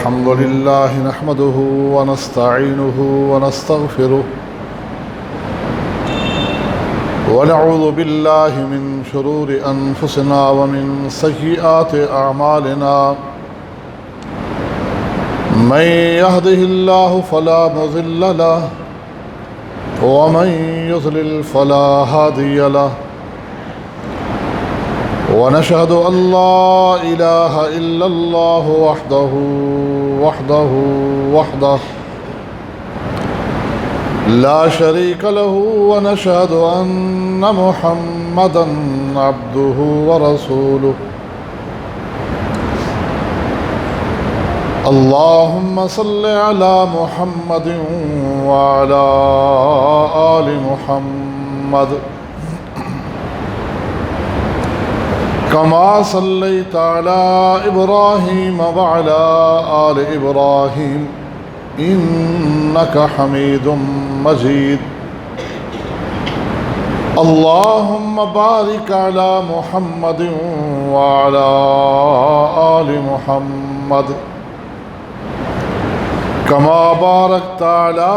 الحمد لله نحمده ونستعينه ونستغفره ونعوذ بالله من شرور أنفسنا ومن سيئات أعمالنا من يهده الله فلا مضل له ومن يضلل فلا هادي له ونشهد أن لا إله إلا الله وحده لا شريك له ونشهد أن محمدا عبده ورسوله اللهم صل على محمد وعلى آل محمد كما صليت على إبراهيم وعلى آل إبراهيم إنك حميد مجيد اللهم بارك على محمد وعلى آل محمد كما باركت على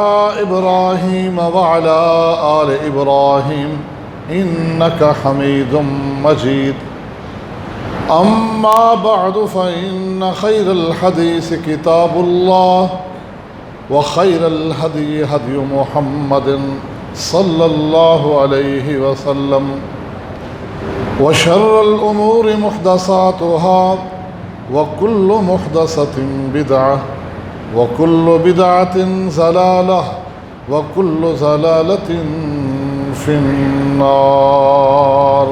إبراهيم وعلى آل إبراهيم إنك حميد مجيد أما بعد فإن خير الحديث كتاب الله وخير الهدي هدي محمد صلى الله عليه وسلم وشر الأمور محدثاتها وكل محدثة بدعة وكل بدعة ضلالة وكل ضلالة في النار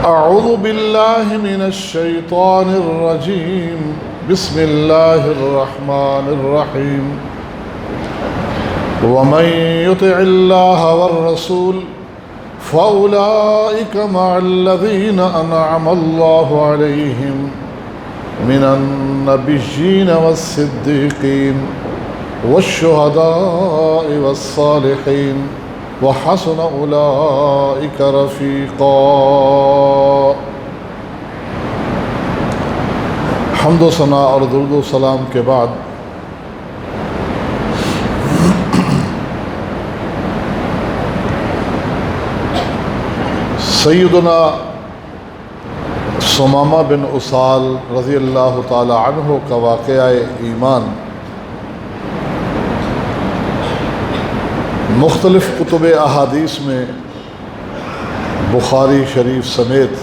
أعوذ بالله من الشيطان الرجيم بسم الله الرحمن الرحيم ومن يطع الله والرسول فأولئك مع الذين أنعم الله عليهم من النبيين والصديقين والشهداء والصالحين وحسن أولئك رفيقا حمد و ثنا اور درود و سلام کے بعد سیدنا ثمامہ بن اسال رضی اللہ تعالی عنہ کا واقعہ ایمان مختلف کتب احادیث میں بخاری شریف سمیت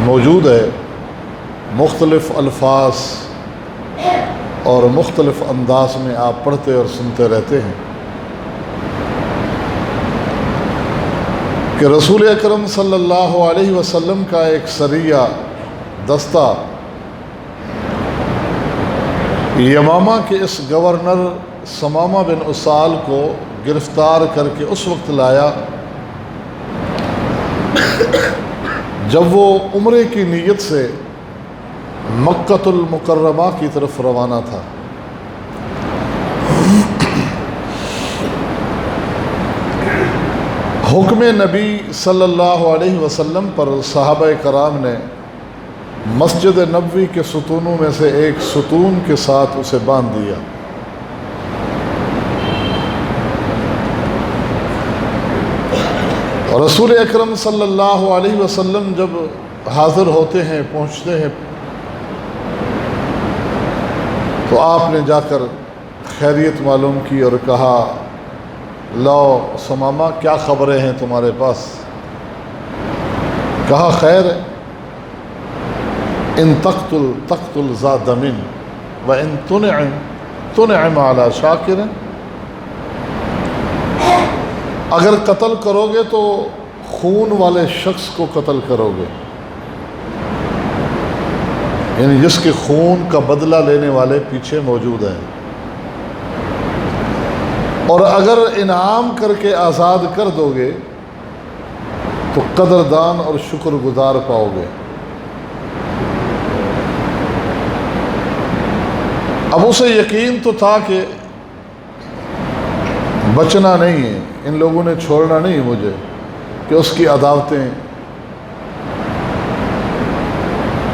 موجود ہے، مختلف الفاظ اور مختلف انداز میں آپ پڑھتے اور سنتے رہتے ہیں کہ رسول اکرم صلی اللہ علیہ وسلم کا ایک سریہ دستہ یمامہ کے اس گورنر ثمامہ بن اسال کو گرفتار کر کے اس وقت لایا جب وہ عمرے کی نیت سے مکہ المکرمہ کی طرف روانہ تھا۔ حکم نبی صلی اللہ علیہ وسلم پر صحابہ کرام نے مسجد نبوی کے ستونوں میں سے ایک ستون کے ساتھ اسے باندھ دیا۔ رسول اکرم صلی اللہ علیہ وسلم جب حاضر ہوتے ہیں، پہنچتے ہیں، تو آپ نے جا کر خیریت معلوم کی اور کہا لو ثمامہ کیا خبریں ہیں تمہارے پاس؟ کہا خیر ہے، ان تقتل ذا دم وان تنعم علی شاکر، اگر قتل کرو گے تو خون والے شخص کو قتل کرو گے، یعنی جس کے خون کا بدلہ لینے والے پیچھے موجود ہیں، اور اگر انعام کر کے آزاد کر دو گے تو قدردان اور شکر گزار پاؤ گے۔ اب اسے یقین تو تھا کہ بچنا نہیں ہے، ان لوگوں نے چھوڑنا نہیں مجھے، کہ اس کی عداوتیں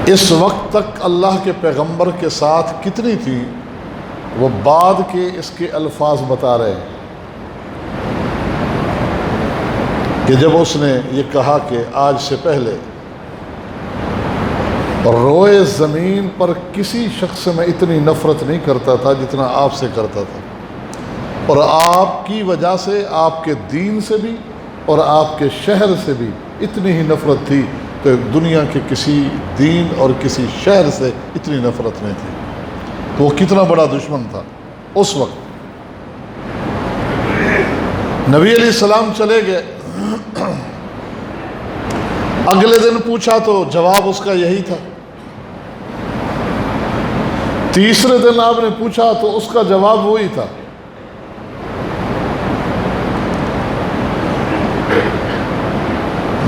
اس وقت تک اللہ کے پیغمبر کے ساتھ کتنی تھی، وہ بعد کے اس کے الفاظ بتا رہے ہیں کہ جب اس نے یہ کہا کہ آج سے پہلے روئے زمین پر کسی شخص سے میں اتنی نفرت نہیں کرتا تھا جتنا آپ سے کرتا تھا، اور آپ کی وجہ سے آپ کے دین سے بھی اور آپ کے شہر سے بھی اتنی ہی نفرت تھی کہ دنیا کے کسی دین اور کسی شہر سے اتنی نفرت نہیں تھی۔ تو وہ کتنا بڑا دشمن تھا اس وقت۔ نبی علیہ السلام چلے گئے، اگلے دن پوچھا تو جواب اس کا یہی تھا، تیسرے دن آپ نے پوچھا تو اس کا جواب وہی تھا۔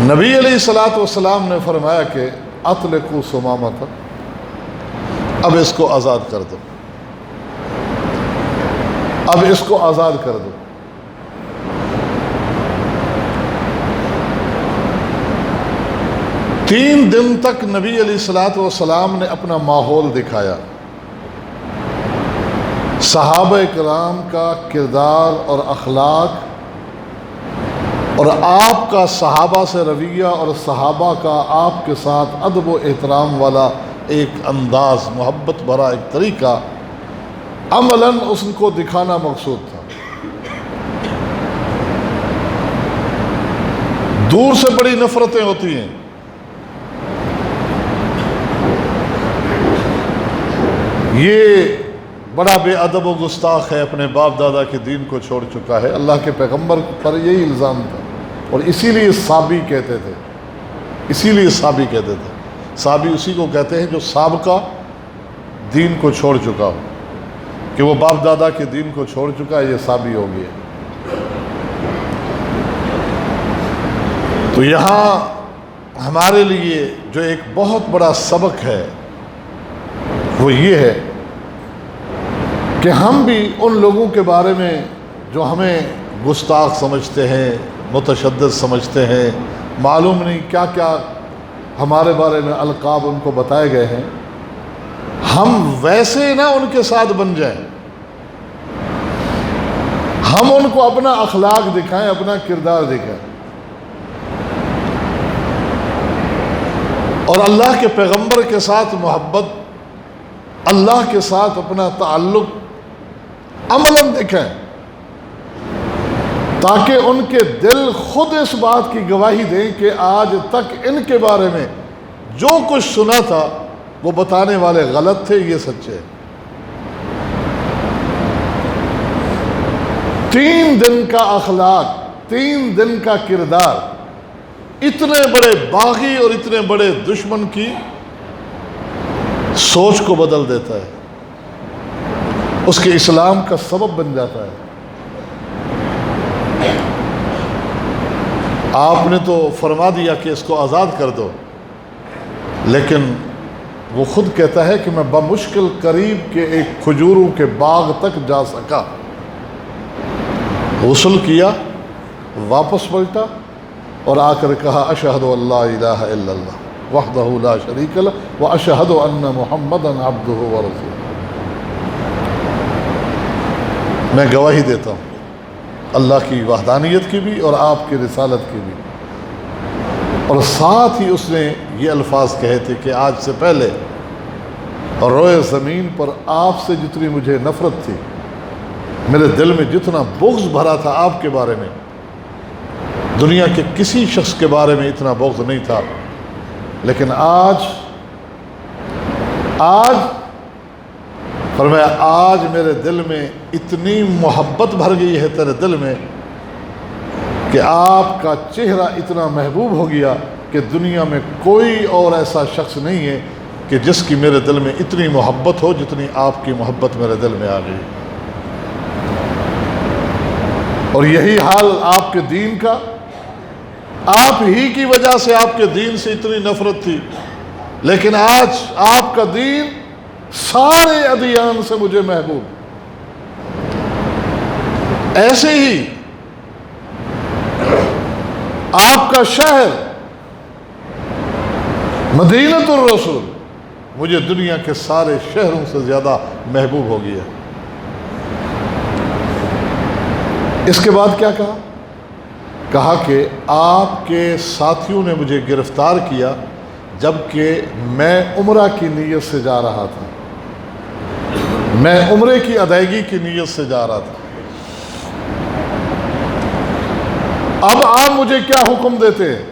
نبی علیہ السلام نے فرمایا کہ اطلقوا ثمامۃ، اب اس کو آزاد کر دو، اب اس کو آزاد کر دو۔ 3 دن تک نبی علیہ السلام نے اپنا ماحول دکھایا، صحابہ کرام کا کردار اور اخلاق، اور آپ کا صحابہ سے رویہ اور صحابہ کا آپ کے ساتھ ادب و احترام والا ایک انداز، محبت بھرا ایک طریقہ، عملاً اس کو دکھانا مقصود تھا۔ دور سے بڑی نفرتیں ہوتی ہیں، یہ بڑا بے ادب و گستاخ ہے، اپنے باپ دادا کے دین کو چھوڑ چکا ہے۔ اللہ کے پیغمبر پر یہی الزام تھا، اور اسی لیے صابی کہتے تھے، اسی لیے صابی کہتے تھے۔ صابی اسی کو کہتے ہیں جو سابقہ دین کو چھوڑ چکا ہو، کہ وہ باپ دادا کے دین کو چھوڑ چکا ہے، یہ صابی ہو گیا۔ تو یہاں ہمارے لیے جو ایک بہت بڑا سبق ہے وہ یہ ہے کہ ہم بھی ان لوگوں کے بارے میں جو ہمیں گستاخ سمجھتے ہیں، متشدد سمجھتے ہیں، معلوم نہیں کیا کیا ہمارے بارے میں القاب ان کو بتائے گئے ہیں، ہم ویسے نہ ان کے ساتھ بن جائیں، ہم ان کو اپنا اخلاق دکھائیں، اپنا کردار دکھائیں، اور اللہ کے پیغمبر کے ساتھ محبت، اللہ کے ساتھ اپنا تعلق عملاً دکھائیں، تاکہ ان کے دل خود اس بات کی گواہی دیں کہ آج تک ان کے بارے میں جو کچھ سنا تھا وہ بتانے والے غلط تھے، یہ سچے۔ 3 دن کا اخلاق، 3 دن کا کردار اتنے بڑے باغی اور اتنے بڑے دشمن کی سوچ کو بدل دیتا ہے، اس کے اسلام کا سبب بن جاتا ہے۔ آپ نے تو فرما دیا کہ اس کو آزاد کر دو، لیکن وہ خود کہتا ہے کہ میں بمشکل قریب کے ایک کھجوروں کے باغ تک جا سکا، غسل کیا، واپس پلٹا اور آ کر کہا اشہد ان لا الہ الا اللہ وحدہ لا شریک لہ واشہد ان محمدا عبدہ ورسولہ، میں گواہی دیتا ہوں اللہ کی وحدانیت کی بھی اور آپ کی رسالت کی بھی۔ اور ساتھ ہی اس نے یہ الفاظ کہے تھے کہ آج سے پہلے روئے زمین پر آپ سے جتنی مجھے نفرت تھی، میرے دل میں جتنا بغض بھرا تھا آپ کے بارے میں، دنیا کے کسی شخص کے بارے میں اتنا بغض نہیں تھا، لیکن آج فرمایا آج میرے دل میں اتنی محبت بھر گئی ہے تیرے دل میں کہ آپ کا چہرہ اتنا محبوب ہو گیا کہ دنیا میں کوئی اور ایسا شخص نہیں ہے کہ جس کی میرے دل میں اتنی محبت ہو جتنی آپ کی محبت میرے دل میں آ گئی۔ اور یہی حال آپ کے دین کا، آپ ہی کی وجہ سے آپ کے دین سے اتنی نفرت تھی، لیکن آج آپ کا دین سارے ادیان سے مجھے محبوب۔ ایسے ہی آپ کا شہر مدینۃ الرسول مجھے دنیا کے سارے شہروں سے زیادہ محبوب ہو گیا۔ اس کے بعد کیا کہا؟ کہا کہ آپ کے ساتھیوں نے مجھے گرفتار کیا جبکہ میں عمرہ کی نیت سے جا رہا تھا، میں عمرے کی ادائیگی کی نیت سے جا رہا تھا۔ اب آپ مجھے کیا حکم دیتے ہیں؟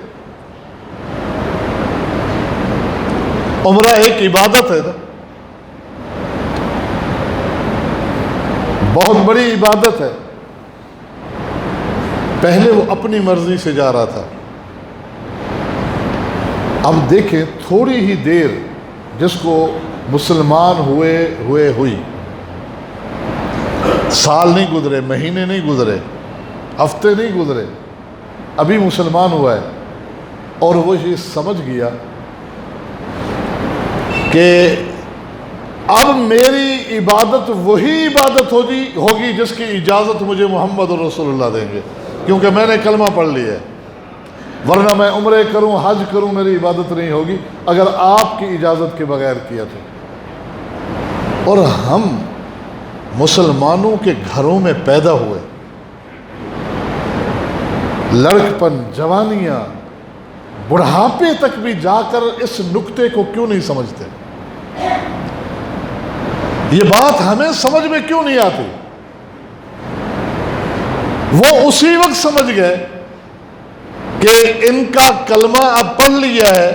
عمرہ ایک عبادت ہے نا، بہت بڑی عبادت ہے۔ پہلے وہ اپنی مرضی سے جا رہا تھا، اب دیکھیں تھوڑی ہی دیر جس کو مسلمان ہوئی، سال نہیں گزرے، مہینے نہیں گزرے، ہفتے نہیں گزرے، ابھی مسلمان ہوا ہے، اور وہ یہ سمجھ گیا کہ اب میری عبادت وہی عبادت ہوگی جس کی اجازت مجھے محمد رسول اللہ دیں گے، کیونکہ میں نے کلمہ پڑھ لیا ہے، ورنہ میں عمرے کروں حج کروں میری عبادت نہیں ہوگی اگر آپ کی اجازت کے بغیر کیا تو۔ اور ہم مسلمانوں کے گھروں میں پیدا ہوئے، لڑکپن، جوانیاں، بڑھاپے تک بھی جا کر اس نکتے کو کیوں نہیں سمجھتے؟ یہ بات ہمیں سمجھ میں کیوں نہیں آتی؟ وہ اسی وقت سمجھ گئے کہ ان کا کلمہ اب پڑھ لیا ہے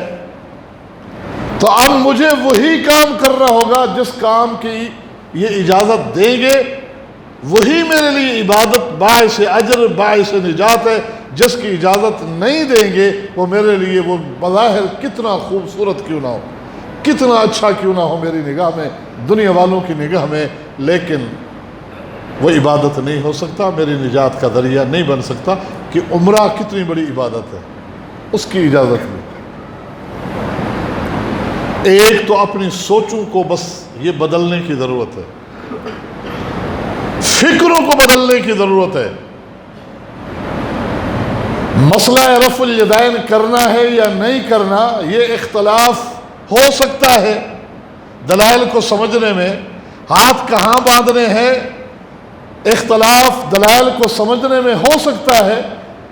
تو اب مجھے وہی کام کرنا ہوگا جس کام کی یہ اجازت دیں گے، وہی میرے لیے عبادت باعث اجر باعث نجات ہے، جس کی اجازت نہیں دیں گے وہ میرے لیے وہ بظاہر کتنا خوبصورت کیوں نہ ہو، کتنا اچھا کیوں نہ ہو میری نگاہ میں، دنیا والوں کی نگاہ میں، لیکن وہ عبادت نہیں ہو سکتا، میری نجات کا ذریعہ نہیں بن سکتا۔ کہ عمرہ کتنی بڑی عبادت ہے، اس کی اجازت نہیں۔ ایک تو اپنی سوچوں کو بس یہ بدلنے کی ضرورت ہے، فکروں کو بدلنے کی ضرورت ہے۔ مسئلہ رفع الیدین کرنا ہے یا نہیں کرنا، یہ اختلاف ہو سکتا ہے دلائل کو سمجھنے میں، ہاتھ کہاں باندھنے ہیں اختلاف دلائل کو سمجھنے میں ہو سکتا ہے،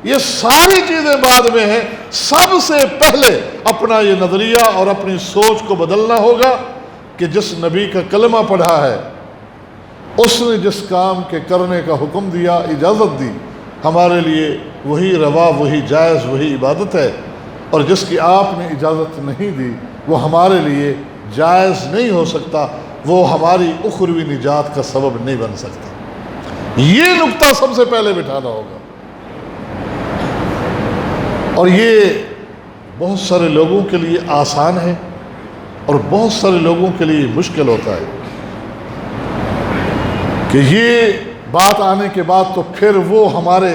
یہ ساری چیزیں بعد میں ہیں۔ سب سے پہلے اپنا یہ نظریہ اور اپنی سوچ کو بدلنا ہوگا کہ جس نبی کا کلمہ پڑھا ہے، اس نے جس کام کے کرنے کا حکم دیا، اجازت دی، ہمارے لیے وہی روا، وہی جائز، وہی عبادت ہے، اور جس کی آپ نے اجازت نہیں دی وہ ہمارے لیے جائز نہیں ہو سکتا، وہ ہماری اخروی نجات کا سبب نہیں بن سکتا۔ یہ نقطہ سب سے پہلے بٹھانا ہوگا، اور یہ بہت سارے لوگوں کے لیے آسان ہے اور بہت سارے لوگوں کے لیے مشکل ہوتا ہے کہ یہ بات آنے کے بعد تو پھر وہ بڑے،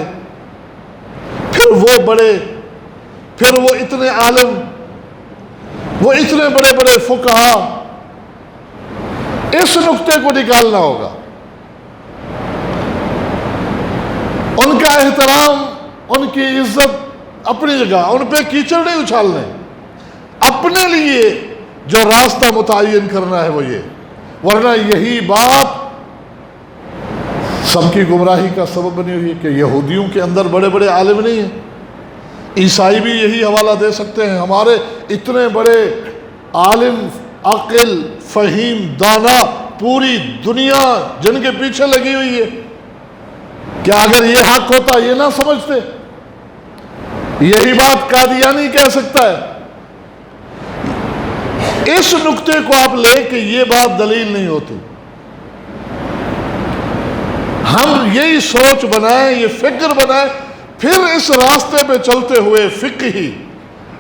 پھر وہ اتنے عالم، وہ اتنے بڑے بڑے فقہا، اس نقطے کو نکالنا ہوگا۔ ان کا احترام، ان کی عزت اپنی جگہ، ان پہ کیچڑ نہیں اچھالنے، اپنے لیے جو راستہ متعین کرنا ہے وہ یہ، ورنہ یہی بات سب کی گمراہی کا سبب بنی ہوئی ہے کہ یہودیوں کے اندر بڑے بڑے عالم نہیں ہیں، عیسائی بھی یہی حوالہ دے سکتے ہیں، ہمارے اتنے بڑے عالم، عاقل، فہیم، دانا، پوری دنیا جن کے پیچھے لگی ہوئی ہے، کیا اگر یہ حق ہوتا یہ نہ سمجھتے؟ یہی بات قادیانی کہہ سکتا ہے۔ اس نقطے کو آپ لے کہ یہ بات دلیل نہیں ہوتی، ہم یہی سوچ بنائیں، یہ فکر بنائیں، پھر اس راستے پہ چلتے ہوئے فقہی،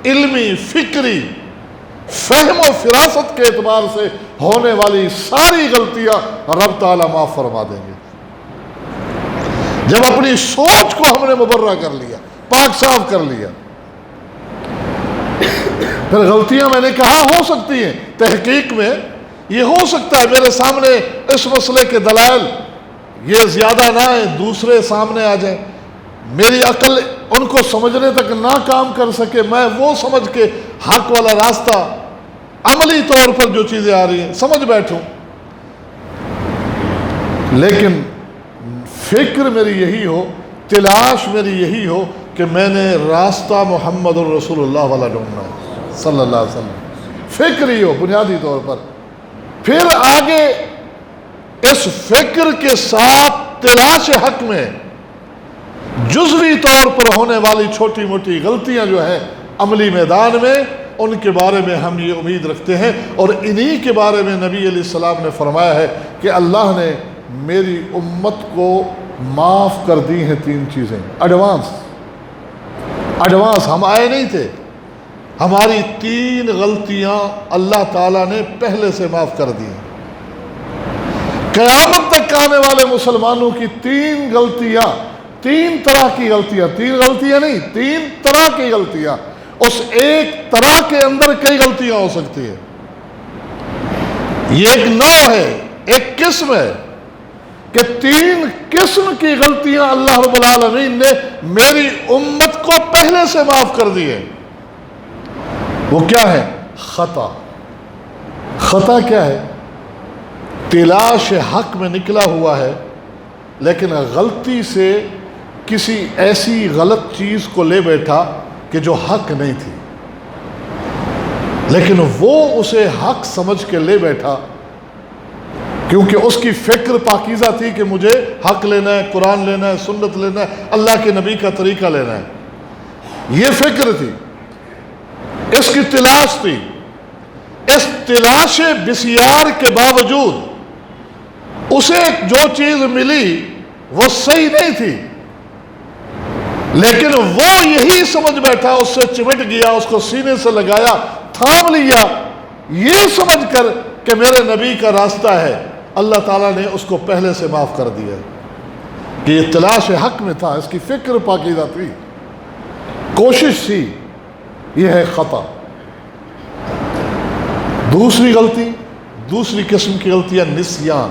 علمی، فکری، فہم و فراست کے اعتبار سے ہونے والی ساری غلطیاں رب تعالیٰ معاف فرما دیں گے۔ جب اپنی سوچ کو ہم نے مبرہ کر لیا، پاک صاف کر لیا، پھر غلطیاں میں نے کہا ہو سکتی ہیں، تحقیق میں یہ ہو سکتا ہے میرے سامنے اس مسئلے کے دلائل یہ زیادہ نہ آئیں، دوسرے سامنے آ جائیں، میری عقل ان کو سمجھنے تک نہ کام کر سکے، میں وہ سمجھ کے حق والا راستہ عملی طور پر جو چیزیں آ رہی ہیں سمجھ بیٹھوں، لیکن فکر میری یہی ہو، تلاش میری یہی ہو کہ میں نے راستہ محمد الرسول اللہ والا ڈھونڈنا ہے صلی اللہ علیہ وسلم، فکر ہی ہو بنیادی طور پر. پھر آگے اس فکر کے ساتھ تلاش حق میں جزوی طور پر ہونے والی چھوٹی موٹی غلطیاں جو ہیں عملی میدان میں، ان کے بارے میں ہم یہ امید رکھتے ہیں. اور انہی کے بارے میں نبی علیہ السلام نے فرمایا ہے کہ اللہ نے میری امت کو معاف کر دی ہیں 3 چیزیں ایڈوانس. ہم آئے نہیں تھے، ہماری 3 غلطیاں اللہ تعالیٰ نے پہلے سے معاف کر دی ہیں. قیامت تک آنے والے مسلمانوں کی 3 غلطیاں، 3 طرح کی غلطیاں، 3 غلطیاں نہیں، 3 طرح کی غلطیاں. اس ایک طرح کے اندر کئی غلطیاں ہو سکتی ہیں. یہ ایک نوع ہے، ایک قسم ہے کہ 3 قسم کی غلطیاں اللہ رب العالمین نے میری امت کو پہلے سے معاف کر دی ہے. وہ کیا ہے؟ خطا. خطا کیا ہے؟ تلاش حق میں نکلا ہوا ہے لیکن غلطی سے کسی ایسی غلط چیز کو لے بیٹھا کہ جو حق نہیں تھی، لیکن وہ اسے حق سمجھ کے لے بیٹھا کیونکہ اس کی فکر پاکیزہ تھی کہ مجھے حق لینا ہے، قرآن لینا ہے، سنت لینا ہے، اللہ کے نبی کا طریقہ لینا ہے. یہ فکر تھی، اس کی تلاش تھی. اس تلاش بسیار کے باوجود اسے جو چیز ملی وہ صحیح نہیں تھی، لیکن وہ یہی سمجھ بیٹھا، اس سے چمٹ گیا، اس کو سینے سے لگایا، تھام لیا، یہ سمجھ کر کہ میرے نبی کا راستہ ہے. اللہ تعالیٰ نے اس کو پہلے سے معاف کر دیا کہ یہ تلاش حق میں تھا، اس کی فکر پاکیزہ تھی، کوشش تھی. یہ ہے خطا. دوسری غلطی، دوسری قسم کی غلطیاں نسیان،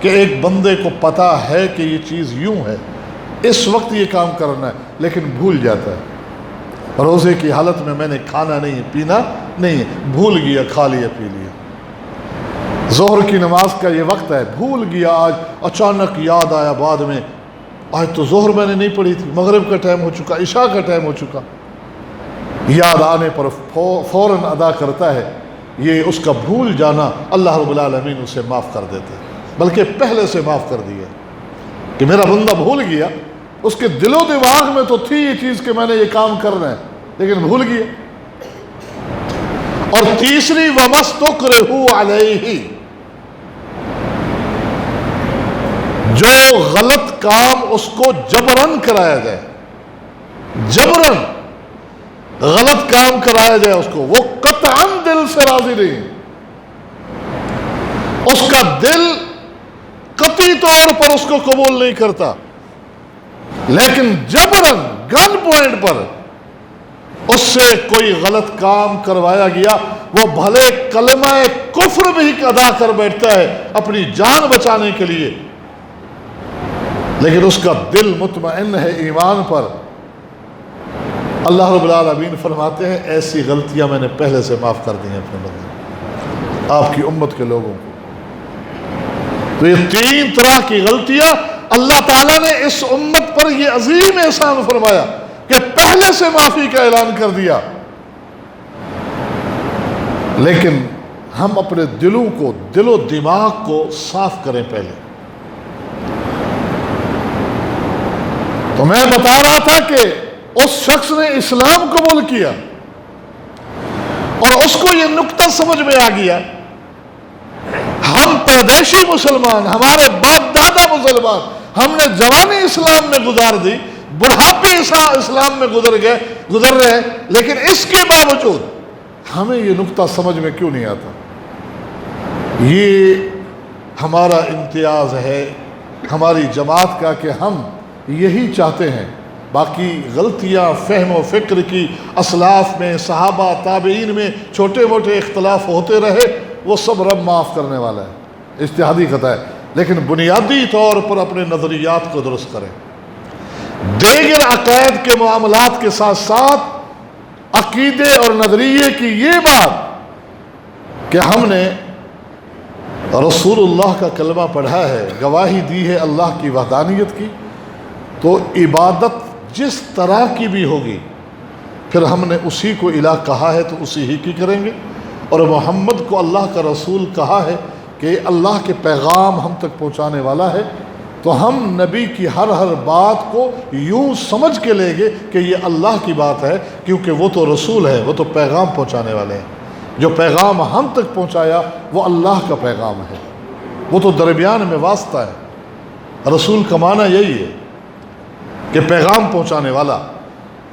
کہ ایک بندے کو پتا ہے کہ یہ چیز یوں ہے، اس وقت یہ کام کرنا ہے لیکن بھول جاتا ہے. روزے کی حالت میں نے کھانا نہیں پینا نہیں، بھول گیا، کھا لیا پی لیا. ظہر کی نماز کا یہ وقت ہے، بھول گیا، آج اچانک یاد آیا بعد میں، آج تو ظہر میں نے نہیں پڑھی تھی، مغرب کا ٹائم ہو چکا، عشاء کا ٹائم ہو چکا. یاد آنے پر فوراً ادا کرتا ہے. یہ اس کا بھول جانا اللہ رب العالمین اسے معاف کر دیتے، بلکہ پہلے سے معاف کر دیا کہ میرا بندہ بھول گیا. اس کے دل و دماغ میں تو تھی یہ چیز کہ میں نے یہ کام کرنا ہے لیکن بھول گیا. اور تیسری وَمَسْتُكْرِهُ عَلَيْهِ، جو غلط کام اس کو جبرن کرایا جائے، جبرن غلط کام کرایا جائے اس کو، وہ قطعاً دل سے راضی نہیں، اس کا دل قطعی طور پر اس کو قبول نہیں کرتا، لیکن جبرن گن پوائنٹ پر اس سے کوئی غلط کام کروایا گیا، وہ بھلے کلمہ کفر بھی ادا کر بیٹھتا ہے اپنی جان بچانے کے لیے، لیکن اس کا دل مطمئن ہے ایمان پر. اللہ رب العالمین فرماتے ہیں ایسی غلطیاں میں نے پہلے سے معاف کر دی ہیں اپنے بندے، آپ کی امت کے لوگوں کو. تو یہ 3 طرح کی غلطیاں اللہ تعالیٰ نے اس امت پر یہ عظیم احسان فرمایا کہ پہلے سے معافی کا اعلان کر دیا. لیکن ہم اپنے دلوں کو، دل و دماغ کو صاف کریں پہلے. تو میں بتا رہا تھا کہ اس شخص نے اسلام قبول کیا اور اس کو یہ نکتہ سمجھ میں آ گیا، ہم پردیشی مسلمان، ہمارے باپ دادا مسلمان، ہم نے جوانی اسلام میں گزار دی، بڑھاپے اسلام میں گزر رہے ہیں، لیکن اس کے باوجود ہمیں یہ نکتہ سمجھ میں کیوں نہیں آتا. یہ ہمارا امتیاز ہے ہماری جماعت کا کہ ہم یہی چاہتے ہیں. باقی غلطیاں فہم و فکر کی اسلاف میں، صحابہ تابعین میں چھوٹے موٹے اختلاف ہوتے رہے، وہ سب رب معاف کرنے والا ہے، اجتہادی خطا ہے. لیکن بنیادی طور پر اپنے نظریات کو درست کریں. دیگر عقائد کے معاملات کے ساتھ ساتھ عقیدے اور نظریے کی یہ بات کہ ہم نے رسول اللہ کا کلمہ پڑھا ہے، گواہی دی ہے اللہ کی وحدانیت کی، تو عبادت جس طرح کی بھی ہوگی پھر ہم نے اسی کو الہ کہا ہے تو اسی ہی کی کریں گے، اور محمد کو اللہ کا رسول کہا ہے کہ اللہ کے پیغام ہم تک پہنچانے والا ہے، تو ہم نبی کی ہر بات کو یوں سمجھ کے لیں گے کہ یہ اللہ کی بات ہے، کیونکہ وہ تو رسول ہے، وہ تو پیغام پہنچانے والے ہیں۔ جو پیغام ہم تک پہنچایا وہ اللہ کا پیغام ہے، وہ تو درمیان میں واسطہ ہے۔ رسول کا معنی یہی ہے کہ پیغام پہنچانے والا۔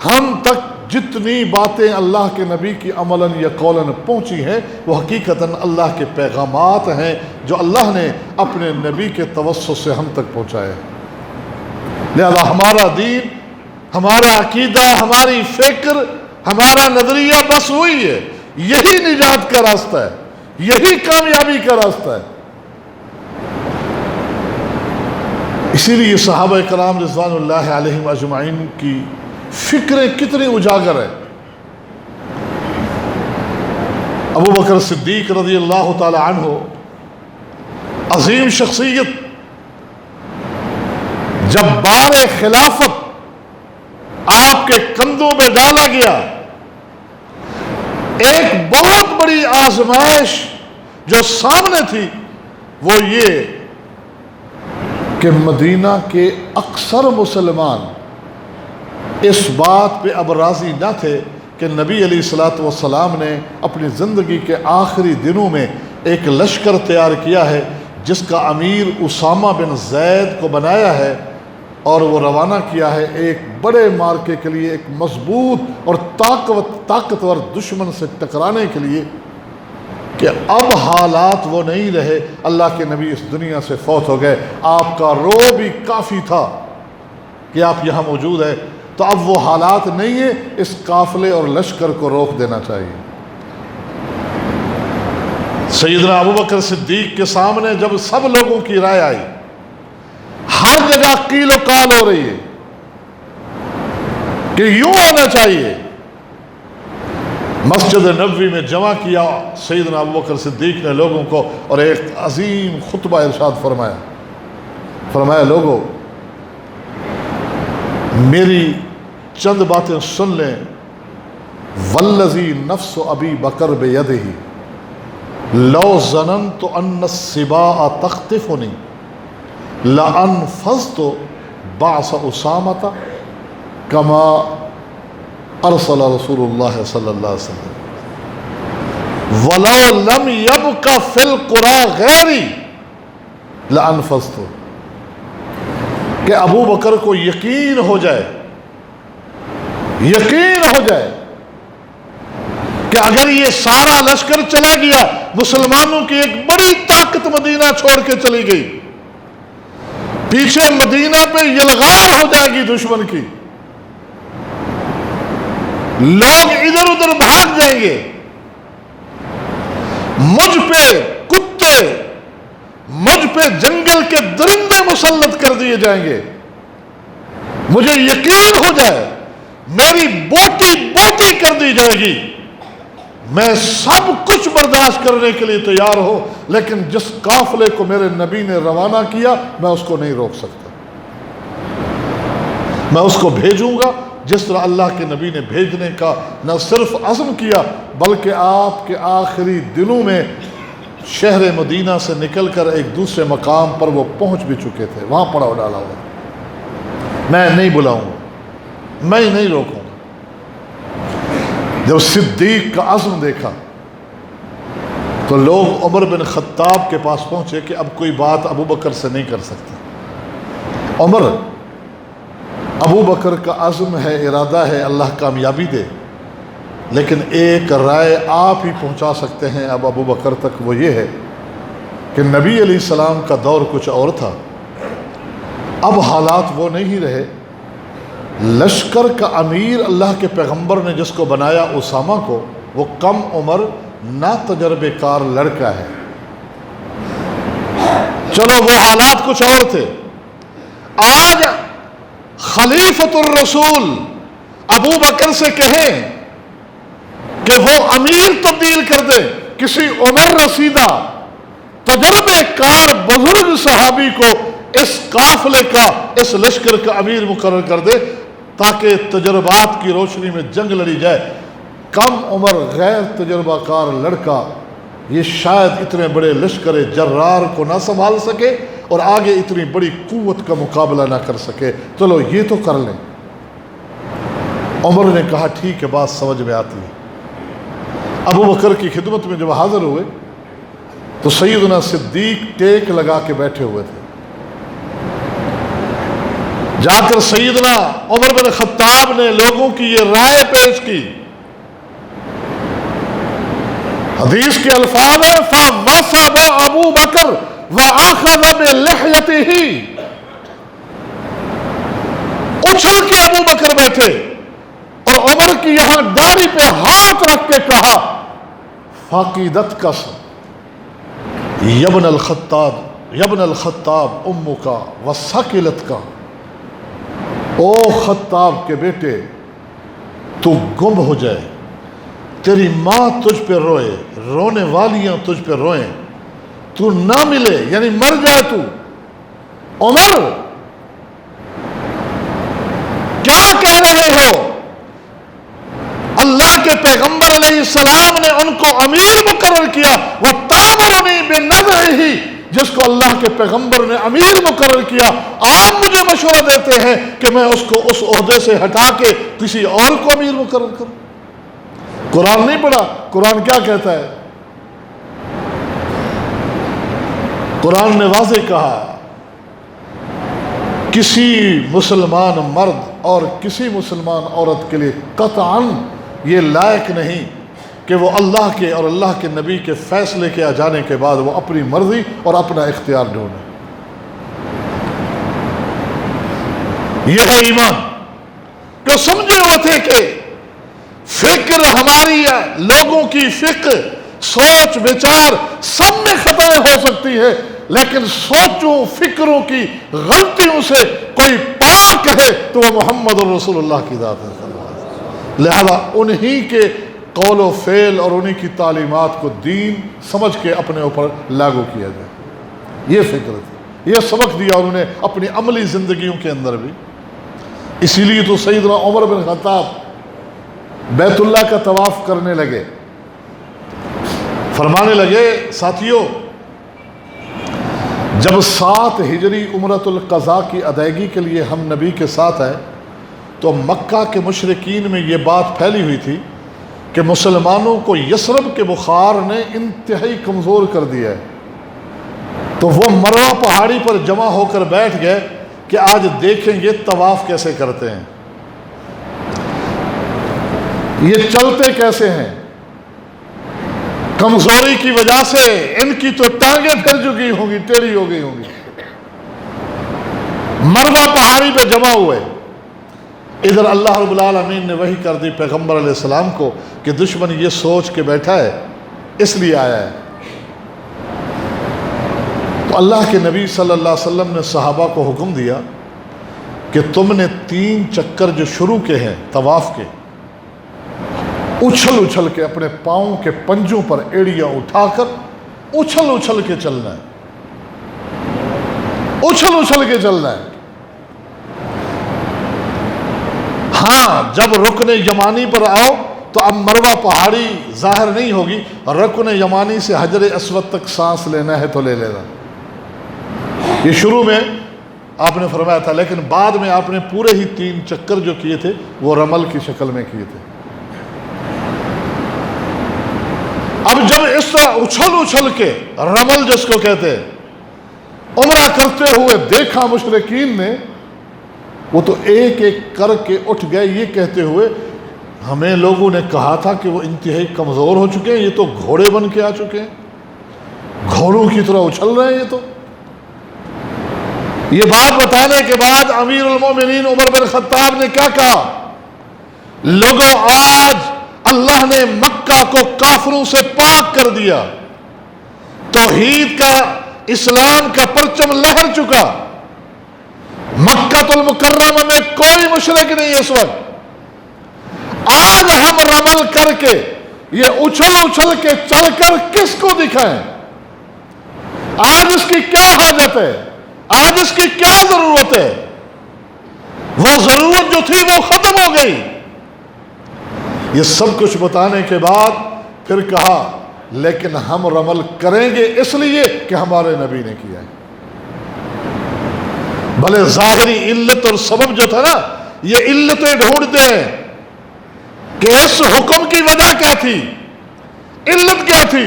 ہم تک جتنی باتیں اللہ کے نبی کی عملاً یا قولاً پہنچی ہیں وہ حقیقتاً اللہ کے پیغامات ہیں جو اللہ نے اپنے نبی کے توسط سے ہم تک پہنچائے۔ لہذا ہمارا دین، ہمارا عقیدہ، ہماری فکر، ہمارا نظریہ بس وہی ہے، یہی نجات کا راستہ ہے، یہی کامیابی کا راستہ ہے۔ اسی لیے صحابہ کرام رضوان اللہ علیہم اجمعین کی فکریں کتنی اجاگر ہیں۔ ابو بکر صدیق رضی اللہ تعالی عنہ، عظیم شخصیت، جب بار خلافت آپ کے کندھوں میں ڈالا گیا، ایک بہت بڑی آزمائش جو سامنے تھی وہ یہ کہ مدینہ کے اکثر مسلمان اس بات پہ اب راضی نہ تھے کہ نبی علیہ السلام نے اپنی زندگی کے آخری دنوں میں ایک لشکر تیار کیا ہے جس کا امیر اسامہ بن زید کو بنایا ہے، اور وہ روانہ کیا ہے ایک بڑے مارکے کے لیے، ایک مضبوط اور طاقتور دشمن سے ٹکرانے کے لیے، کہ اب حالات وہ نہیں رہے۔ اللہ کے نبی اس دنیا سے فوت ہو گئے، آپ کا رو بھی کافی تھا کہ آپ یہاں موجود ہیں، تو اب وہ حالات نہیں ہیں، اس قافلے اور لشکر کو روک دینا چاہیے۔ سیدنا ابو بکر صدیق کے سامنے جب سب لوگوں کی رائے آئی، ہر جگہ قیل و قال ہو رہی ہے کہ یوں ہونا چاہیے، مسجد نبوی میں جمع کیا سیدنا ابو بکر صدیق نے لوگوں کو، اور ایک عظیم خطبہ ارشاد فرمایا لوگو میری چند باتیں سن لیں، والذی نفس ابی بکر بیدہ لو ظننت ان السباء تخطفنی لانفذت بعث اسامۃ کما ارسل رسول اللہ صلی اللہ علیہ وسلم ولو لم یبق فی القری غیری لانفذت، کہ ابو بکر کو یقین ہو جائے کہ اگر یہ سارا لشکر چلا گیا، مسلمانوں کی ایک بڑی طاقت مدینہ چھوڑ کے چلی گئی، پیچھے مدینہ پہ یلغار ہو جائے گی دشمن کی، لوگ ادھر ادھر بھاگ جائیں گے، مجھ پہ کتے، مجھ پہ جنگل کے درندے مسلط کر دیے جائیں گے، مجھے یقین ہو جائے میری بوٹی کر دی جائے گی، میں سب کچھ برداشت کرنے کے لیے تیار ہوں، لیکن جس قافلے کو میرے نبی نے روانہ کیا میں اس کو نہیں روک سکتا، میں اس کو بھیجوں گا جس طرح اللہ کے نبی نے بھیجنے کا نہ صرف عزم کیا بلکہ آپ کے آخری دنوں میں شہر مدینہ سے نکل کر ایک دوسرے مقام پر وہ پہنچ بھی چکے تھے، وہاں پڑاؤ ڈالا ہوا، میں نہیں بلاؤں گا، میں نہیں روکوں گا۔ جب صدیق کا عزم دیکھا تو لوگ عمر بن خطاب کے پاس پہنچے کہ اب کوئی بات ابو بکر سے نہیں کر سکتا۔ عمر، ابو بکر کا عزم ہے، ارادہ ہے، اللہ کامیابی دے، لیکن ایک رائے آپ ہی پہنچا سکتے ہیں اب ابو بکر تک، وہ یہ ہے کہ نبی علیہ السلام کا دور کچھ اور تھا، اب حالات وہ نہیں رہے، لشکر کا امیر اللہ کے پیغمبر نے جس کو بنایا اسامہ کو، وہ کم عمر نا تجربے کار لڑکا ہے، چلو وہ حالات کچھ اور تھے۔ آج خلیفۃ الرسول ابو بکر سے کہیں کہ وہ امیر تبدیل کر دے کسی عمر رسیدہ تجربے کار بزرگ صحابی کو اس قافلے کا، اس لشکر کا امیر مقرر کر دے تاکہ تجربات کی روشنی میں جنگ لڑی جائے۔ کم عمر غیر تجربہ کار لڑکا یہ شاید اتنے بڑے لشکر جرار کو نہ سنبھال سکے اور آگے اتنی بڑی قوت کا مقابلہ نہ کر سکے، چلو یہ تو کر لیں۔ عمر نے کہا ٹھیک ہے، بات سمجھ میں آتی ہے۔ ابو بکر کی خدمت میں جب حاضر ہوئے تو سیدنا صدیق ٹیک لگا کے بیٹھے ہوئے تھے۔ جا کر سیدنا عمر بن خطاب نے لوگوں کی یہ رائے پیش کی۔ حدیث کے الفاظ ہیں فَوَثَبَ ابو بکر وَأَخَذَ بِلِحْيَتِهِ، اچھل کے ابو بکر بیٹھے اور عمر کی یہاں داڑھی پہ ہاتھ رکھ کے کہا فَقِدَتْ قَسْم یبن الخطاب امک وَسَقِلَتْ، او خطاب کے بیٹے تو گم ہو جائے، تیری ماں تجھ پہ روئے، رونے والیاں تجھ پہ روئیں، تو نہ ملے یعنی مر جائے تو۔ عمر کیا کہہ رہے ہو؟ اللہ کے پیغمبر علیہ السلام نے ان کو امیر مقرر کیا، وَتَأْمُرُنِي بِنَذْرِهِ، جس کو اللہ کے پیغمبر نے امیر مقرر کیا، آپ مجھے مشورہ دیتے ہیں کہ میں اس کو اس عہدے سے ہٹا کے کسی اور کو امیر مقرر کروں۔ قرآن نہیں پڑھا؟ قرآن کیا کہتا ہے؟ قرآن نے واضح کہا کسی مسلمان مرد اور کسی مسلمان عورت کے لیے قطعاً یہ لائق نہیں کہ وہ اللہ کے اور اللہ کے نبی کے فیصلے کے آ جانے کے بعد وہ اپنی مرضی اور اپنا اختیار ڈھونڈے۔ یہ ہے ایمان کہ سمجھے ہوئے تھے کہ فکر ہماری ہے، لوگوں کی فکر، سوچ بچار سب میں خطائیں ہو سکتی ہے، لیکن سوچوں فکروں کی غلطیوں سے کوئی پاک ہے تو وہ محمد رسول اللہ کی ذات ہے۔ لہذا انہی کے قول و فعل اور انہی کی تعلیمات کو دین سمجھ کے اپنے اوپر لاگو کیا جائے، یہ فکر تھی، یہ سبق دیا انہوں نے اپنی عملی زندگیوں کے اندر بھی۔ اسی لیے تو سیدنا عمر بن خطاب بیت اللہ کا طواف کرنے لگے، فرمانے لگے ساتھیوں جب 7 ہجری عمرۃ القضاء کی ادائیگی کے لیے ہم نبی کے ساتھ آئے تو مکہ کے مشرکین میں یہ بات پھیلی ہوئی تھی کہ مسلمانوں کو یثرب کے بخار نے انتہائی کمزور کر دیا ہے، تو وہ مروہ پہاڑی پر جمع ہو کر بیٹھ گئے کہ آج دیکھیں گے طواف کیسے کرتے ہیں، یہ چلتے کیسے ہیں، کمزوری کی وجہ سے ان کی تو ٹانگیں پھر چکی ہوں گی، ٹیڑھی ہو گئی ہوں گی۔ مروہ پہاڑی پہ جمع ہوئے، ادھر اللہ رب العالمین نے وحی کر دی پیغمبر علیہ السلام کو کہ دشمن یہ سوچ کے بیٹھا ہے اس لیے آیا ہے۔ تو اللہ کے نبی صلی اللہ علیہ وسلم نے صحابہ کو حکم دیا کہ تم نے 3 چکر جو شروع کے ہیں طواف کے، اچھل اچھل کے اپنے پاؤں کے پنجوں پر ایڑیاں اٹھا کر اچھل اچھل کے چلنا ہے، اچھل اچھل کے چلنا ہے۔ ہاں جب رکن یمانی پر آؤ تو اب مروہ پہاڑی ظاہر نہیں ہوگی، رکن یمانی سے حجر اسود تک سانس لینا ہے تو لے لینا، یہ شروع میں آپ نے فرمایا تھا، لیکن بعد میں آپ نے پورے ہی 3 چکر جو کیے تھے وہ رمل کی شکل میں کیے تھے۔ اب جب اس طرح اچھل اچھل کے رمل جس کو کہتے ہیں عمرہ کرتے ہوئے دیکھا مشرکین نے، وہ تو ایک ایک کر کے اٹھ گئے یہ کہتے ہوئے ہمیں لوگوں نے کہا تھا کہ وہ انتہائی کمزور ہو چکے ہیں، یہ تو گھوڑے بن کے آ چکے ہیں، گھوڑوں کی طرح اچھل رہے ہیں یہ تو۔ یہ بات بتانے کے بعد امیر المومنین عمر بن خطاب نے کیا کہا؟ لوگوں آج اللہ نے مکہ کو کافروں سے پاک کر دیا، توحید کا اسلام کا پرچم لہر چکا، مکہ المکرمہ میں کوئی مشرک نہیں اس وقت۔ آج ہم رمل کر کے یہ اچھل اچھل کے چل کر کس کو دکھائیں؟ آج اس کی کیا حاجت ہے؟ آج اس کی کیا ضرورت ہے؟ وہ ضرورت جو تھی وہ ختم ہو گئی۔ یہ سب کچھ بتانے کے بعد پھر کہا لیکن ہم رمل کریں گے اس لیے کہ ہمارے نبی نے کیا ہے۔ بھلے ظاہری علت اور سبب جو تھا نا، یہ علتیں ڈھونڈتے ہیں کہ اس حکم کی وجہ کیا تھی، علت کیا تھی۔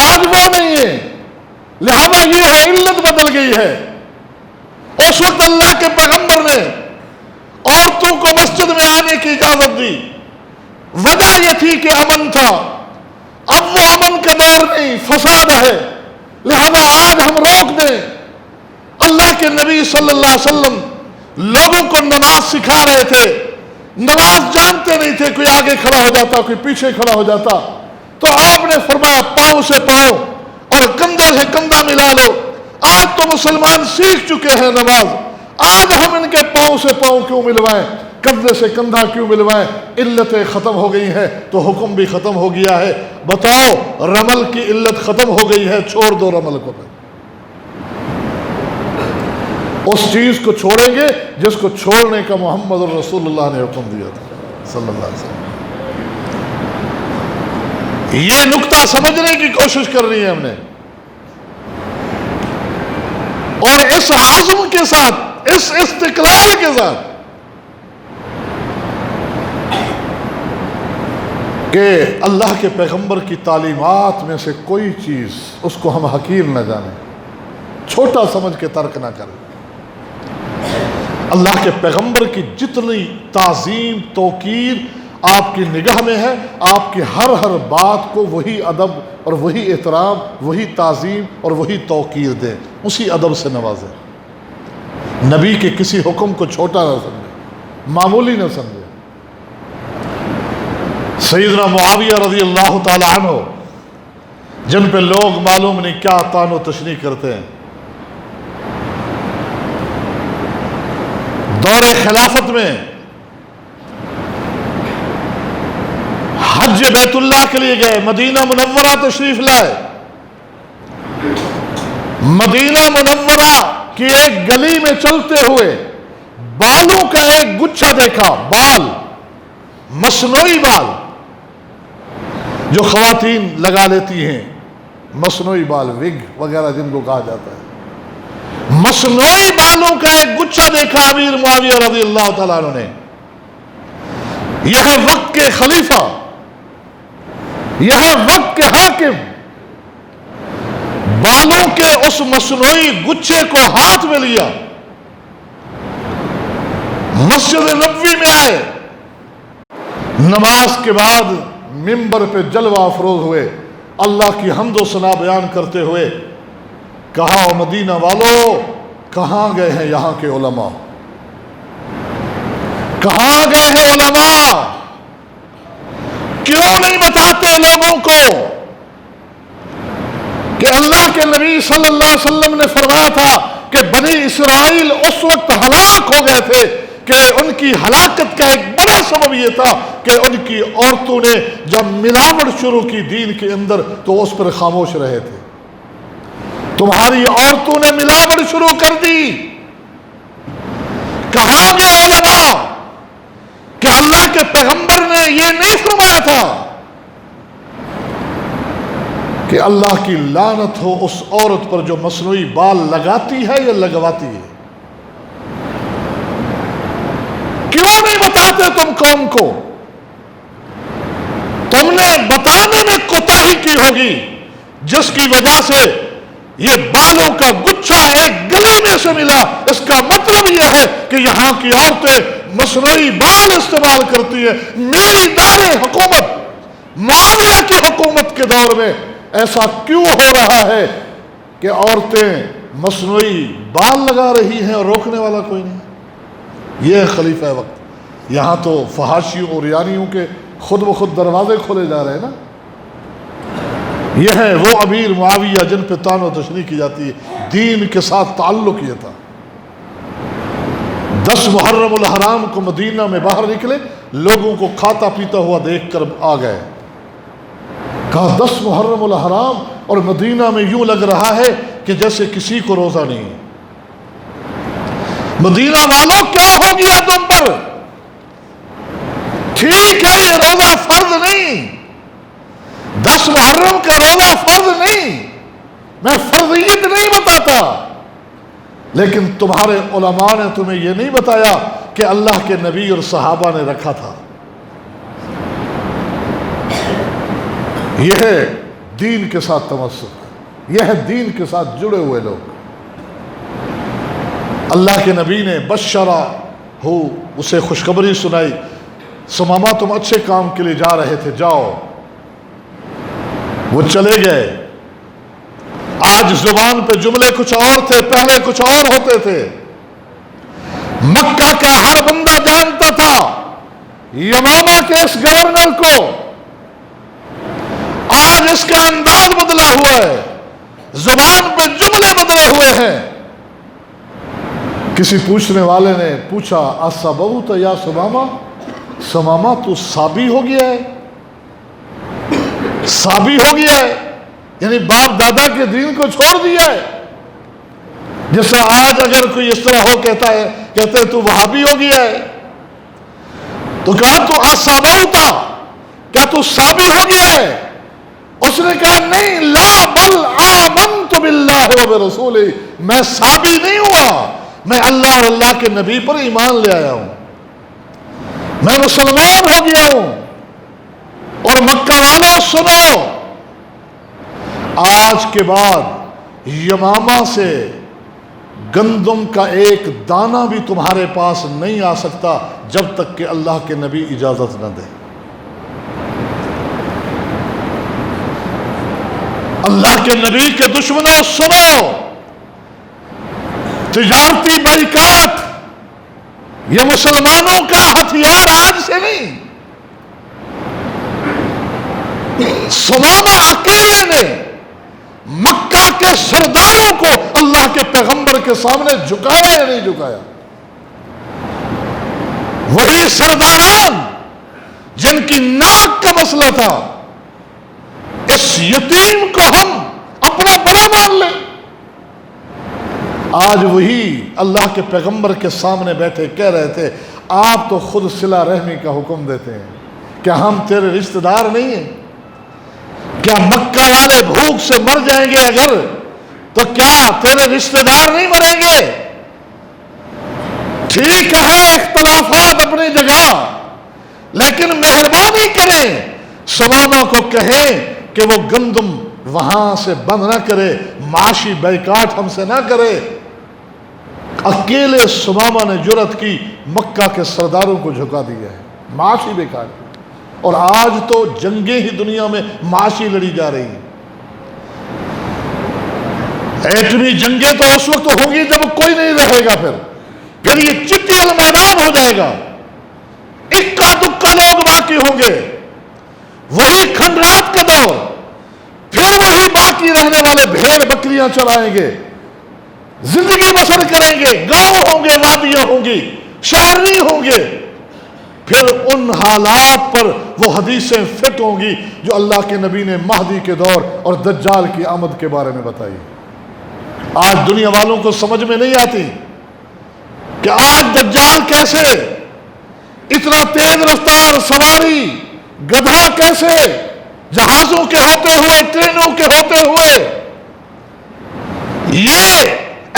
آج وہ نہیں ہے، لہذا یہ ہے علت بدل گئی ہے۔ اس وقت اللہ کے پیغمبر نے عورتوں کو مسجد میں آنے کی اجازت دی، وجہ یہ تھی کہ امن تھا۔ اب وہ امن کا دور نہیں، فساد ہے، لہذا آج ہم روک دیں۔ اللہ کے نبی صلی اللہ علیہ وسلم لوگوں کو نماز سکھا رہے تھے، نماز جانتے نہیں تھے، کوئی آگے کھڑا ہو جاتا، کوئی پیچھے کھڑا ہو جاتا، تو آپ نے فرمایا پاؤں سے پاؤں اور کندھے سے کندھا ملا لو۔ آج تو مسلمان سیکھ چکے ہیں نماز، آج ہم ان کے پاؤں سے پاؤں کیوں ملوائیں، کندھے سے کندھا کیوں ملوائیں؟ علتیں ختم ہو گئی ہیں تو حکم بھی ختم ہو گیا ہے۔ بتاؤ رمل کی علت ختم ہو گئی ہے، چھوڑ دو رمل کو۔ اس چیز کو چھوڑیں گے جس کو چھوڑنے کا محمد رسول اللہ نے حکم دیا تھا صلی اللہ علیہ وسلم۔ یہ نقطہ سمجھنے کی کوشش کرنی ہے ہم نے، اور اس عزم کے ساتھ، اس استقلال کے ساتھ کہ اللہ کے پیغمبر کی تعلیمات میں سے کوئی چیز اس کو ہم حقیر نہ جانیں، چھوٹا سمجھ کے ترک نہ کریں۔ اللہ کے پیغمبر کی جتنی تعظیم توقیر آپ کی نگاہ میں ہے، آپ کی ہر بات کو وہی ادب اور وہی احترام، وہی تعظیم اور وہی توقیر دیں، اسی ادب سے نوازیں۔ نبی کے کسی حکم کو چھوٹا نہ سمجھیں، معمولی نہ سمجھیں۔ سیدنا معاویہ رضی اللہ تعالی عنہ، جن پہ لوگ معلوم نہیں کیا طعن و تشنیع کرتے ہیں، دور خلافت میں حج بیت اللہ کے لیے گئے، مدینہ منورہ تشریف لائے۔ مدینہ منورہ کی ایک گلی میں چلتے ہوئے بالوں کا ایک گچھا دیکھا، بال، مصنوعی بال جو خواتین لگا لیتی ہیں، مصنوعی بال، وگ وغیرہ جن کو کہا جاتا ہے، مصنوعی بالوں کا ایک گچھا دیکھا امیر معاویہ رضی اللہ تعالیٰ عنہ نے۔ یہ ہے وقت کے خلیفہ، یہ ہے وقت کے حاکم، بالوں کے اس مصنوعی گچھے کو ہاتھ میں لیا، مسجد نبوی میں آئے، نماز کے بعد منبر پہ جلوہ افروز ہوئے، اللہ کی حمد و ثنا بیان کرتے ہوئے کہا مدینہ والو، کہاں گئے ہیں یہاں کے علماء؟ کہاں گئے ہیں علماء؟ کیوں نہیں بتاتے لوگوں کو کہ اللہ کے نبی صلی اللہ علیہ وسلم نے فرمایا تھا کہ بنی اسرائیل اس وقت ہلاک ہو گئے تھے کہ ان کی ہلاکت کا ایک بڑا سبب یہ تھا کہ ان کی عورتوں نے جب ملاوٹ شروع کی دین کے اندر تو اس پر خاموش رہے تھے۔ تمہاری عورتوں نے ملاوٹ شروع کر دی۔ کہاں گئے علماء کہ اللہ کے پیغمبر نے یہ نہیں فرمایا تھا کہ اللہ کی لعنت ہو اس عورت پر جو مصنوعی بال لگاتی ہے یا لگواتی ہے؟ کیوں نہیں بتاتے تم قوم کو؟ تم نے بتانے میں کوتاہی کی ہوگی، جس کی وجہ سے یہ بالوں کا گچھا ایک گلی میں سے ملا۔ اس کا مطلب یہ ہے کہ یہاں کی عورتیں مصنوعی بال استعمال کرتی ہیں۔ میری دار حکومت، معاویہ کی حکومت کے دور میں ایسا کیوں ہو رہا ہے کہ عورتیں مصنوعی بال لگا رہی ہیں اور روکنے والا کوئی نہیں؟ یہ خلیفہ وقت۔ یہاں تو فحاشیوں اور یانیوں کے خود بخود دروازے کھولے جا رہے ہیں نا۔ یہ ہے وہ امیر معاویہ جن پہ طعن و تشنیع کی جاتی ہے، دین کے ساتھ تعلق یہ تھا۔ 10 محرم الحرام کو مدینہ میں باہر نکلے، لوگوں کو کھاتا پیتا ہوا دیکھ کر آ گئے، کہا 10 محرم الحرام اور مدینہ میں یوں لگ رہا ہے کہ جیسے کسی کو روزہ نہیں. مدینہ والوں کیا ہو گیا تم پر؟ ٹھیک ہے یہ روزہ فرض نہیں، 10 محرم کا روزہ فرض نہیں، میں فرضیت نہیں بتاتا، لیکن تمہارے علماء نے تمہیں یہ نہیں بتایا کہ اللہ کے نبی اور صحابہ نے رکھا تھا. یہ ہے دین کے ساتھ تمسک، یہ ہے دین کے ساتھ جڑے ہوئے لوگ. اللہ کے نبی نے بشرا ہو، اسے خوشخبری سنائی، ثمامہ تم اچھے کام کے لیے جا رہے تھے، جاؤ. وہ چلے گئے. آج زبان پہ جملے کچھ اور تھے، پہلے کچھ اور ہوتے تھے. مکہ کا ہر بندہ جانتا تھا یمامہ کے اس گورنر کو. آج اس کا انداز بدلا ہوا ہے، زبان پہ جملے بدلے ہوئے ہیں. کسی پوچھنے والے نے پوچھا اصبوت یا ثمامہ، ثمامہ تو صابی ہو گیا ہے؟ صابی ہو گیا ہے یعنی باپ دادا کے دین کو چھوڑ دیا ہے. جس طرح آج اگر کوئی اس طرح ہو کہتا ہے، کہتے ہیں تو وہابی ہو گیا ہے. تو کہا تو اصبوت، کیا تو صابی ہو گیا ہے؟ اس نے کہا نہیں، لا بل آمنت باللہ و برسولہ، میں صابی نہیں ہوا، میں اللہ اور اللہ کے نبی پر ایمان لے آیا ہوں، میں مسلمان ہو گیا ہوں. اور مکہ والوں سنو، آج کے بعد یمامہ سے گندم کا ایک دانہ بھی تمہارے پاس نہیں آ سکتا جب تک کہ اللہ کے نبی اجازت نہ دے. اللہ کے نبی کے دشمنوں سنو، تجارتی بائیکاٹ یہ مسلمانوں کا ہتھیار آج سے نہیں. ثمامہ اکیلے نے مکہ کے سرداروں کو اللہ کے پیغمبر کے سامنے جھکایا یا نہیں جھکایا؟ وہی سرداران جن کی ناک کا مسئلہ تھا، اس یتیم کو ہم اپنا بڑا مان لیں، آج وہی اللہ کے پیغمبر کے سامنے بیٹھے کہہ رہے تھے آپ تو خود صلہ رحمی کا حکم دیتے ہیں، کیا ہم تیرے رشتہ دار نہیں ہیں؟ کیا مکہ والے بھوک سے مر جائیں گے اگر، تو کیا تیرے رشتہ دار نہیں مریں گے؟ ٹھیک ہے اختلافات اپنی جگہ، لیکن مہربانی کریں ثمامہ کو کہیں کہ وہ گندم وہاں سے بند نہ کرے، معاشی بائیکاٹ ہم سے نہ کرے. اکیلے ثمامہ نے جرأت کی، مکہ کے سرداروں کو جھکا دیا ہے، معاشی بائیکاٹ. اور آج تو جنگیں ہی دنیا میں معاشی لڑی جا رہی ہیں. ایٹمی جنگیں تو اس وقت ہوں گی جب کوئی نہیں رہے گا، پھر یہ چٹی المیدان ہو جائے گا، اکا دکا لوگ باقی ہوں گے، وہی کھنڈرات کا دور، پھر وہی باقی رہنے والے بھیڑ بکریاں چرائیں گے، زندگی بسر کریں گے، گاؤں ہوں گے، وادیاں ہوں گی، شہر نہیں ہوں گے. پھر ان حالات پر وہ حدیثیں فٹ ہوں گی جو اللہ کے نبی نے مہدی کے دور اور دجال کی آمد کے بارے میں بتائی. آج دنیا والوں کو سمجھ میں نہیں آتی کہ آج دجال کیسے، اتنا تیز رفتار سواری، گدھا کیسے، جہازوں کے ہوتے ہوئے، ٹرینوں کے ہوتے ہوئے. یہ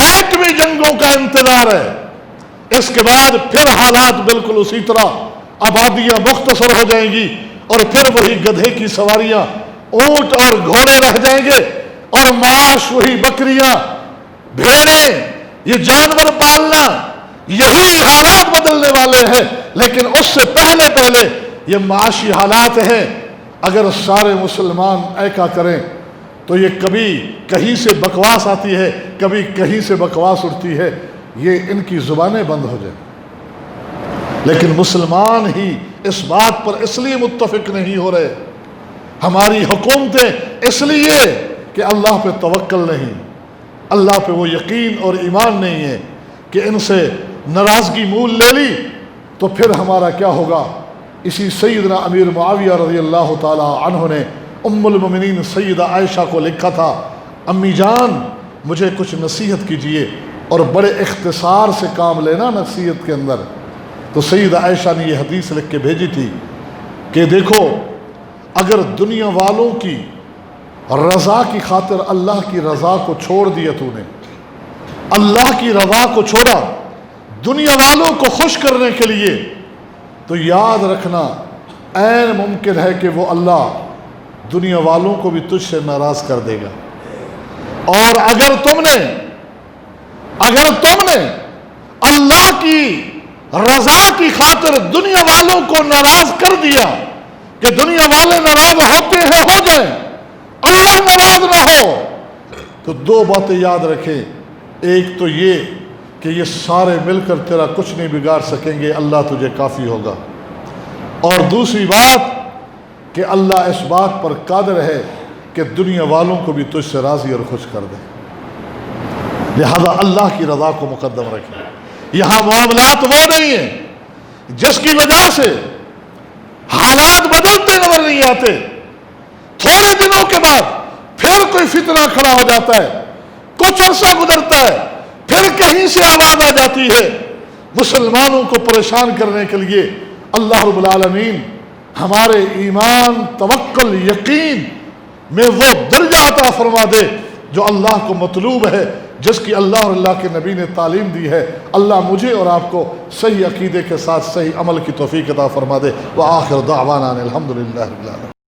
ایٹمی جنگوں کا انتظار ہے. اس کے بعد پھر حالات بالکل اسی طرح، آبادیاں مختصر ہو جائیں گی اور پھر وہی گدھے کی سواریاں، اونٹ اور گھوڑے رہ جائیں گے، اور معاش وہی بکریاں، بھیڑیں، یہ جانور پالنا. یہی حالات بدلنے والے ہیں، لیکن اس سے پہلے یہ معاشی حالات ہیں. اگر سارے مسلمان ایکا کریں تو یہ کبھی کہیں سے بکواس آتی ہے، کبھی کہیں سے بکواس اٹھتی ہے، یہ ان کی زبانیں بند ہو جائیں. لیکن مسلمان ہی اس بات پر اس لیے متفق نہیں ہو رہے، ہماری حکومتیں اس لیے کہ اللہ پہ توکل نہیں، اللہ پہ وہ یقین اور ایمان نہیں ہے کہ ان سے ناراضگی مول لے لی تو پھر ہمارا کیا ہوگا. اسی سیدنا امیر معاویہ رضی اللہ تعالی عنہ نے ام المومنین سیدہ عائشہ کو لکھا تھا، امی جان مجھے کچھ نصیحت کیجئے، اور بڑے اختصار سے کام لینا نصیحت کے اندر۔ تو سیدہ عائشہ نے یہ حدیث لکھ کے بھیجی تھی کہ دیکھو، اگر دنیا والوں کی رضا کی خاطر اللہ کی رضا کو چھوڑ دیا تو نے، اللہ کی رضا کو چھوڑا دنیا والوں کو خوش کرنے کے لیے، تو یاد رکھنا عین ممکن ہے کہ وہ اللہ دنیا والوں کو بھی تجھ سے ناراض کر دے گا۔ اور اگر تم نے اللہ کی رضا کی خاطر دنیا والوں کو ناراض کر دیا کہ دنیا والے ناراض ہوتے ہیں ہو جائیں، اللہ ناراض نہ ہو، تو دو باتیں یاد رکھیں۔ ایک تو یہ کہ یہ سارے مل کر تیرا کچھ نہیں بگاڑ سکیں گے، اللہ تجھے کافی ہوگا۔ اور دوسری بات کہ اللہ اس بات پر قادر ہے کہ دنیا والوں کو بھی تجھ سے راضی اور خوش کر دے۔ لہذا اللہ کی رضا کو مقدم رکھیں۔ یہاں معاملات وہ نہیں ہیں جس کی وجہ سے حالات بدلتے نظر نہیں آتے، تھوڑے دنوں کے بعد پھر کوئی فتنہ کھڑا ہو جاتا ہے، کچھ عرصہ گزرتا ہے، پھر کہیں سے آواز آ جاتی ہے۔ مسلمانوں کو پریشان کرنے کے لیے اللہ رب العالمین ہمارے ایمان، توکل، یقین میں وہ درجہ عطا فرما دے جو اللہ کو مطلوب ہے، جس کی اللہ اور اللہ کے نبی نے تعلیم دی ہے۔ اللہ مجھے اور آپ کو صحیح عقیدے کے ساتھ صحیح عمل کی توفیق عطا فرما دے۔ وآخر دعوانا الحمدللہ رب العالمین۔